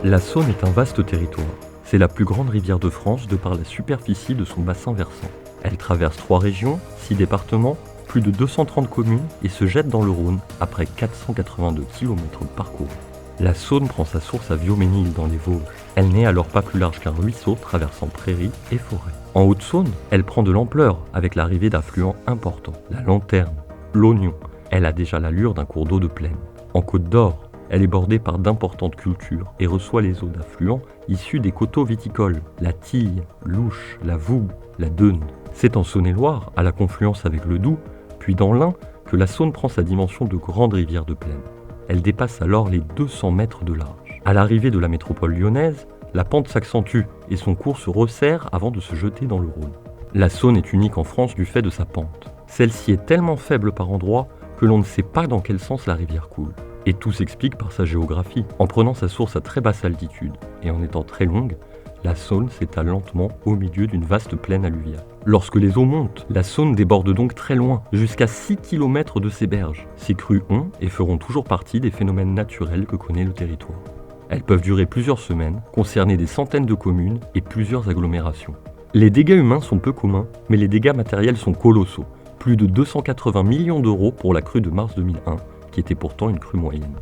La Saône est un vaste territoire. C'est la plus grande rivière de France de par la superficie de son bassin versant. Elle traverse 3 régions, 6 départements, plus de 230 communes et se jette dans le Rhône après 482 km parcourus. La Saône prend sa source à Viauménil dans les Vosges. Elle n'est alors pas plus large qu'un ruisseau traversant prairies et forêts. En Haute-Saône, elle prend de l'ampleur avec l'arrivée d'affluents importants. La Lanterne, l'Ognon, elle a déjà l'allure d'un cours d'eau de plaine. En Côte d'Or, elle est bordée par d'importantes cultures et reçoit les eaux d'affluents issus des coteaux viticoles, la Tille, l'Ouche, la Vougue, la Deûne. C'est en Saône-et-Loire, à la confluence avec le Doubs, puis dans l'Ain, que la Saône prend sa dimension de grande rivière de plaine. Elle dépasse alors les 200 mètres de large. À l'arrivée de la métropole lyonnaise, la pente s'accentue et son cours se resserre avant de se jeter dans le Rhône. La Saône est unique en France du fait de sa pente. Celle-ci est tellement faible par endroits que l'on ne sait pas dans quel sens la rivière coule. Et tout s'explique par sa géographie. En prenant sa source à très basse altitude et en étant très longue, la Saône s'étale lentement au milieu d'une vaste plaine alluviale. Lorsque les eaux montent, la Saône déborde donc très loin, jusqu'à 6 km de ses berges. Ces crues ont et feront toujours partie des phénomènes naturels que connaît le territoire. Elles peuvent durer plusieurs semaines, concerner des centaines de communes et plusieurs agglomérations. Les dégâts humains sont peu communs, mais les dégâts matériels sont colossaux. Plus de 280 millions d'euros pour la crue de mars 2001, qui était pourtant une crue moyenne.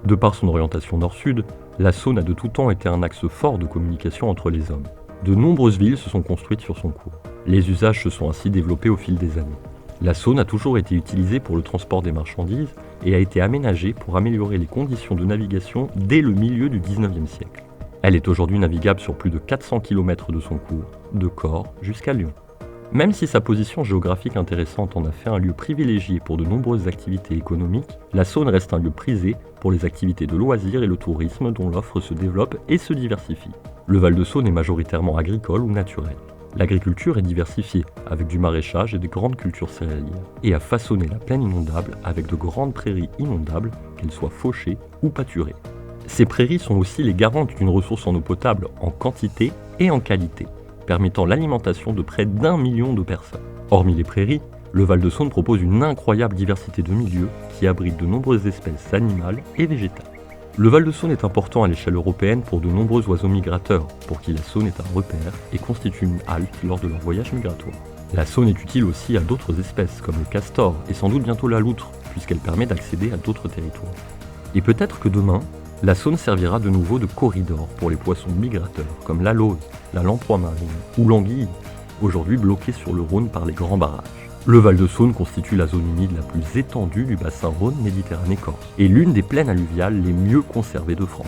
De par son orientation nord-sud, la Saône a de tout temps été un axe fort de communication entre les hommes. De nombreuses villes se sont construites sur son cours. Les usages se sont ainsi développés au fil des années. La Saône a toujours été utilisée pour le transport des marchandises et a été aménagée pour améliorer les conditions de navigation dès le milieu du 19e siècle. Elle est aujourd'hui navigable sur plus de 400 km de son cours, de Corps jusqu'à Lyon. Même si sa position géographique intéressante en a fait un lieu privilégié pour de nombreuses activités économiques, la Saône reste un lieu prisé pour les activités de loisirs et le tourisme dont l'offre se développe et se diversifie. Le Val-de-Saône est majoritairement agricole ou naturel. L'agriculture est diversifiée, avec du maraîchage et de grandes cultures céréalières, et a façonné la plaine inondable avec de grandes prairies inondables, qu'elles soient fauchées ou pâturées. Ces prairies sont aussi les garantes d'une ressource en eau potable en quantité et en qualité, permettant l'alimentation de près d'1 million de personnes. Hormis les prairies, le Val-de-Saône propose une incroyable diversité de milieux qui abritent de nombreuses espèces animales et végétales. Le Val-de-Saône est important à l'échelle européenne pour de nombreux oiseaux migrateurs, pour qui la Saône est un repère et constitue une halte lors de leur voyage migratoire. La Saône est utile aussi à d'autres espèces comme le castor et sans doute bientôt la loutre, puisqu'elle permet d'accéder à d'autres territoires. Et peut-être que demain, la Saône servira de nouveau de corridor pour les poissons migrateurs comme la lauze, la lamproie marine ou l'anguille, aujourd'hui bloquée sur le Rhône par les grands barrages. Le Val-de-Saône constitue la zone humide la plus étendue du bassin Rhône-Méditerranée-Corse et l'une des plaines alluviales les mieux conservées de France.